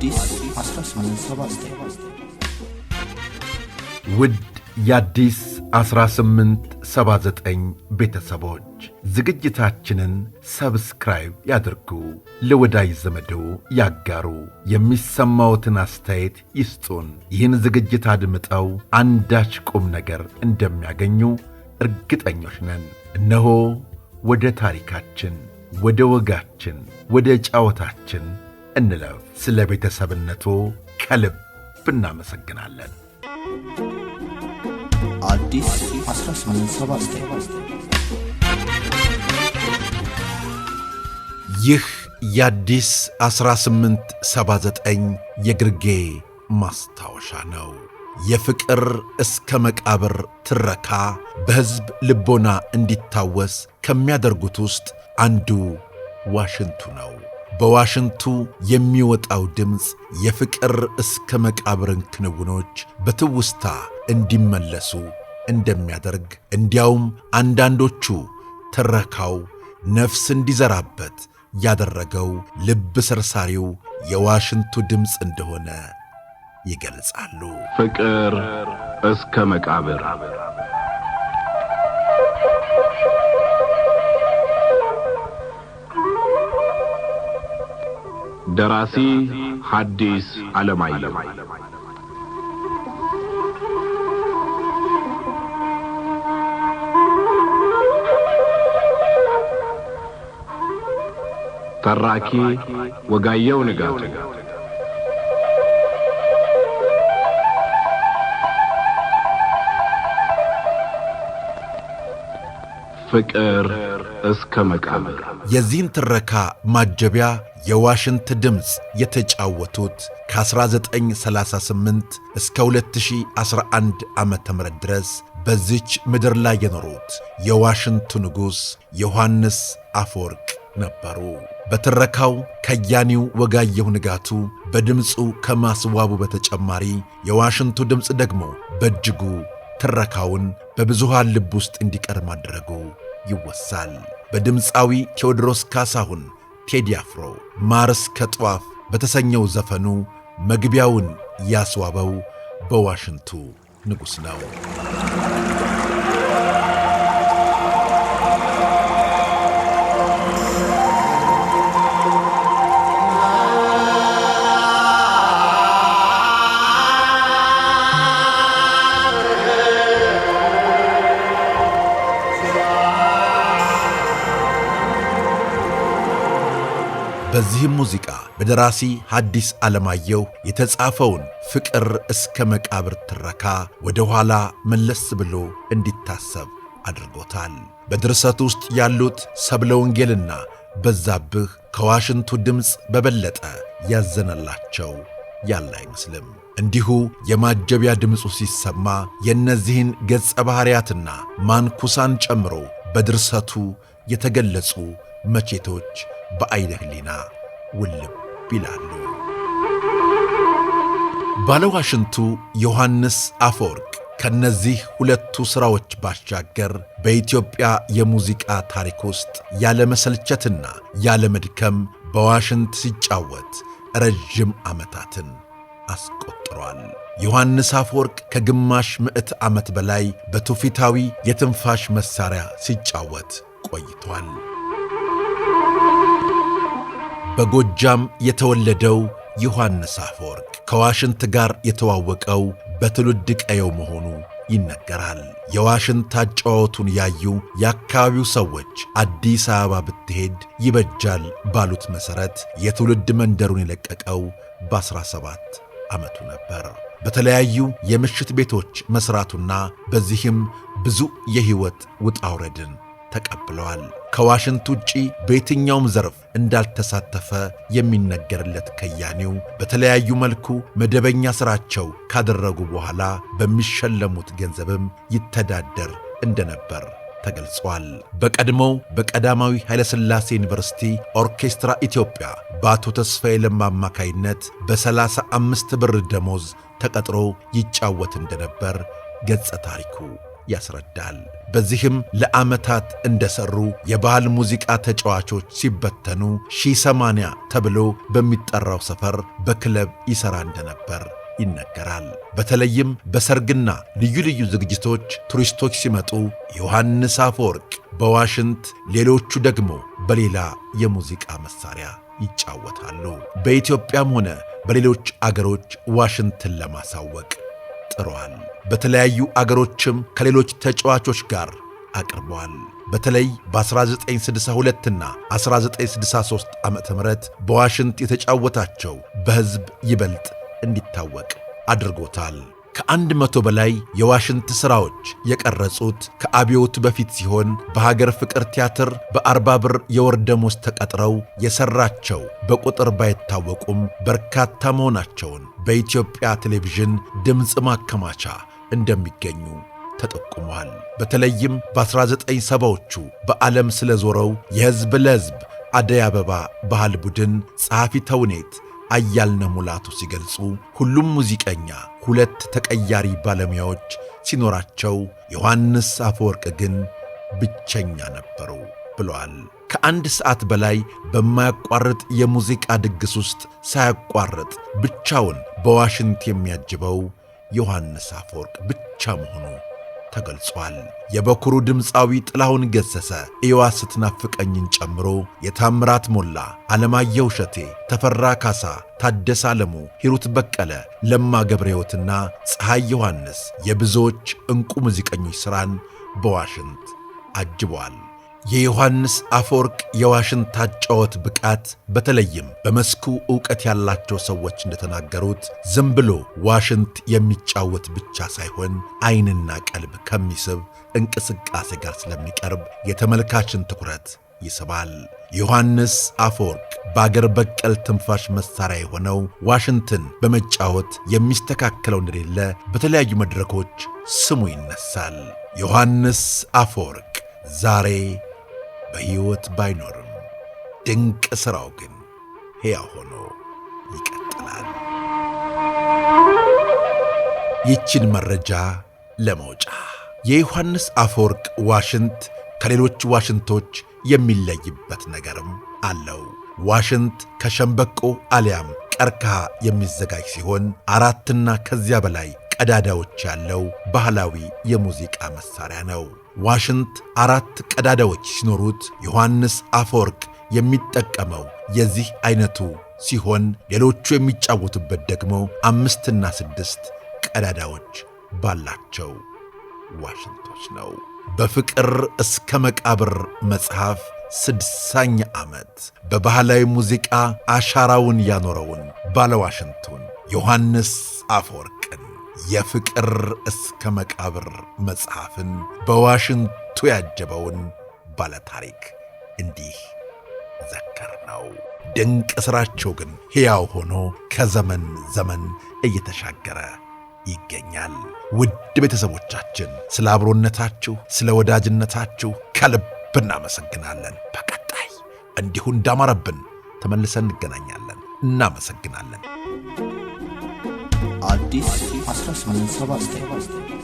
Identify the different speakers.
Speaker 1: አዲስ 1879
Speaker 2: ውድ የአዲስ 1879 ቤተሰቦች ዝግጅታችንን ሰብስክራይብ ያድርጉ፣ ለወዳጅ ዘመዶ ያጋሩ፣ የሚሰማዎትን አስተያየት ይስጡን። ይህን ዝግጅት አድምጠው አንዳች ቁም ነገር እንደሚያገኙ እርግጠኞች ነን። እነሆ ወደ ታሪካችን፣ ወደ ወጋችን፣ ወደ ጫወታችን እንለፍ። ስለ ቤተሰብነቱ ከልብ እናመሰግናለን።
Speaker 1: አዲስ 1879
Speaker 2: ይህ የአዲስ 1879 የግርጌ ማስታወሻ ነው። የፍቅር እስከ መቃብር ትረካ በሕዝብ ልቦና እንዲታወስ ከሚያደርጉት ውስጥ አንዱ ዋሽንቱ ነው። በዋሽንቱ የሚወጣው ድምፅ የፍቅር እስከ መቃብርን ክንውኖች በትውስታ እንዲመለሱ እንደሚያደርግ፣ እንዲያውም አንዳንዶቹ ትረካው ነፍስ እንዲዘራበት ያደረገው ልብ ሰርሳሪው የዋሽንቱ ድምፅ እንደሆነ ይገልጻሉ።
Speaker 3: ፍቅር እስከ መቃብር። ደራሲ ሐዲስ ዓለማየሁ፣ ተራኪ ወጋየሁ ንጋቱ። ፍቅር እስከ መቃብር።
Speaker 2: የዚህን ትረካ ማጀቢያ የዋሽንት ድምፅ የተጫወቱት ከ1938 እስከ 2011 ዓመተ ምህረት ድረስ በዚች ምድር ላይ የኖሩት የዋሽንቱ ንጉሥ ዮሐንስ አፈወርቅ ነበሩ። በትረካው ከያኒው ወጋየሁ ንጋቱ በድምፁ ከማስዋቡ በተጨማሪ የዋሽንቱ ድምፅ ደግሞ በእጅጉ ትረካውን በብዙሃን ልብ ውስጥ እንዲቀር ማድረጉ ይወሳል። በድምፃዊ ቴዎድሮስ ካሳሁን ቴዲ አፍሮ ማር እስከ ጧፍ በተሰኘው ዘፈኑ መግቢያውን ያስዋበው በዋሽንቱ ንጉሥ ነው። በዚህም ሙዚቃ በደራሲ ሐዲስ ዓለማየሁ የተጻፈውን ፍቅር እስከ መቃብር ትረካ ወደ ኋላ መለስ ብሎ እንዲታሰብ አድርጎታል። በድርሰቱ ውስጥ ያሉት ሰብለ ወንጌልና በዛብህ ከዋሽንቱ ድምፅ በበለጠ ያዘነላቸው ያለ አይመስልም። እንዲሁ የማጀቢያ ድምፁ ሲሰማ የእነዚህን ገጸ ባሕርያትና ማንኩሳን ጨምሮ በድርሰቱ የተገለጹ መቼቶች በዐይነ ሕሊና ውልብ ይላሉ። ባለዋሽንቱ ዮሐንስ አፈወርቅ ከነዚህ ሁለቱ ሥራዎች ባሻገር በኢትዮጵያ የሙዚቃ ታሪክ ውስጥ ያለ መሰልቸትና ያለ መድከም በዋሽንት ሲጫወት ረጅም ዓመታትን አስቆጥሯል። ዮሐንስ አፈወርቅ ከግማሽ ምዕት ዓመት በላይ በትውፊታዊ የትንፋሽ መሣሪያ ሲጫወት ቆይቷል። በጎጃም የተወለደው ዮሐንስ አፈወርቅ ከዋሽንት ጋር የተዋወቀው በትውልድ ቀየው መሆኑ ይነገራል። የዋሽንት አጨዋወቱን ያዩ የአካባቢው ሰዎች አዲስ አበባ ብትሄድ ይበጃል ባሉት መሠረት የትውልድ መንደሩን የለቀቀው በ17 ዓመቱ ነበር። በተለያዩ የምሽት ቤቶች መሥራቱና በዚህም ብዙ የሕይወት ውጣ ውረድን ተቀብለዋል። ከዋሽንት ውጪ በየትኛውም ዘርፍ እንዳልተሳተፈ የሚነገርለት ከያኒው በተለያዩ መልኩ መደበኛ ሥራቸው ካደረጉ በኋላ በሚሸለሙት ገንዘብም ይተዳደር እንደነበር ተገልጿል። በቀድሞው በቀዳማዊ ኃይለ ሥላሴ ዩኒቨርሲቲ ኦርኬስትራ ኢትዮጵያ በአቶ ተስፋዬ ለማ አማካይነት በ35 ብር ደሞዝ ተቀጥሮ ይጫወት እንደነበር ገጸ ታሪኩ ያስረዳል። በዚህም ለዓመታት እንደሰሩ የባህል ሙዚቃ ተጫዋቾች ሲበተኑ 1080 ተብሎ በሚጠራው ሰፈር በክለብ ይሠራ እንደነበር ይነገራል። በተለይም በሰርግና ልዩ ልዩ ዝግጅቶች ቱሪስቶች ሲመጡ ዮሐንስ አፈወርቅ በዋሽንት ሌሎቹ ደግሞ በሌላ የሙዚቃ መሳሪያ ይጫወታሉ። በኢትዮጵያም ሆነ በሌሎች አገሮች ዋሽንትን ለማሳወቅ ጥሯል። በተለያዩ አገሮችም ከሌሎች ተጫዋቾች ጋር አቅርቧል። በተለይ በ1962 እና 1963 ዓመተ ምህረት በዋሽንት የተጫወታቸው በሕዝብ ይበልጥ እንዲታወቅ አድርጎታል። ከ100 በላይ የዋሽንት ሥራዎች የቀረጹት ከአብዮቱ በፊት ሲሆን በሀገር ፍቅር ቲያትር በ40 ብር የወር ደመወዝ ተቀጥረው የሠራቸው በቁጥር ባይታወቁም በርካታ መሆናቸውን በኢትዮጵያ ቴሌቪዥን ድምፅ ማከማቻ እንደሚገኙ ተጠቁሟል። በተለይም በ1970ዎቹ በዓለም ስለዞረው የሕዝብ ለሕዝብ አደይ አበባ ባህል ቡድን ጸሐፊ ተውኔት አያልነህ ሙላቱ ሲገልጹ ሁሉም ሙዚቀኛ 2 ተቀያሪ ባለሙያዎች ሲኖራቸው ዮሐንስ አፈወርቅ ግን ብቸኛ ነበሩ ብለዋል። ከ1 ሰዓት በላይ በማያቋርጥ የሙዚቃ ድግስ ውስጥ ሳያቋርጥ ብቻውን በዋሽንት የሚያጅበው ዮሐንስ አፈወርቅ ብቻ መሆኑ ተገልጿል። የበኩሩ ድምፃዊ ጥላሁን ገሰሰ እየዋ ስትናፍቀኝን ጨምሮ የታምራት ሞላ፣ ዓለማየሁ እሸቴ፣ ተፈራ ካሳ፣ ታደሰ ዓለሙ፣ ሂሩት በቀለ፣ ለማ ገብረ ሕይወትና ፀሐይ ዮሐንስ የብዙዎች ዕንቁ ሙዚቀኞች ሥራን በዋሽንት አጅበዋል። የዮሐንስ አፈወርቅ የዋሽንት አጫወት ብቃት በተለይም በመስኩ ዕውቀት ያላቸው ሰዎች እንደተናገሩት ዝም ብሎ ዋሽንት የሚጫወት ብቻ ሳይሆን ዓይንና ቀልብ ከሚስብ እንቅስቃሴ ጋር ስለሚቀርብ የተመልካችን ትኩረት ይስባል። ዮሐንስ አፈወርቅ በአገር በቀል ትንፋሽ መሣሪያ የሆነው ዋሽንትን በመጫወት የሚስተካከለው እንደሌለ በተለያዩ መድረኮች ስሙ ይነሳል። ዮሐንስ አፈወርቅ ዛሬ በሕይወት ባይኖርም ድንቅ ሥራው ግን ሕያው ሆኖ ይቀጥላል። ይችን መረጃ ለመውጫ የዮሐንስ አፈወርቅ ዋሽንት ከሌሎች ዋሽንቶች የሚለይበት ነገርም አለው። ዋሽንት ከሸምበቆ አሊያም ቀርከሃ የሚዘጋጅ ሲሆን 4ና ከዚያ በላይ ቀዳዳዎች ያለው ባህላዊ የሙዚቃ መሣሪያ ነው። ዋሽንት 4 ቀዳዳዎች ሲኖሩት ዮሐንስ አፈወርቅ የሚጠቀመው የዚህ አይነቱ ሲሆን ሌሎቹ የሚጫወቱበት ደግሞ 5ና 6 ቀዳዳዎች ባላቸው ዋሽንቶች ነው። በፍቅር እስከ መቃብር መጽሐፍ 60ኛ ዓመት በባህላዊ ሙዚቃ አሻራውን ያኖረውን ባለዋሽንቱን ዮሐንስ አፈወርቅን የፍቅር እስከ መቃብር መጽሐፍን በዋሽንቱ ያጀበውን ባለታሪክ እንዲህ ዘከር ነው። ድንቅ ሥራቸው ግን ሕያው ሆኖ ከዘመን ዘመን እየተሻገረ ይገኛል። ውድ ቤተሰቦቻችን ስለ አብሮነታችሁ፣ ስለ ወዳጅነታችሁ ከልብ እናመሰግናለን። በቀጣይ እንዲሁ እንዳማረብን ተመልሰን እንገናኛለን። እናመሰግናለን።
Speaker 1: አዲስ 1879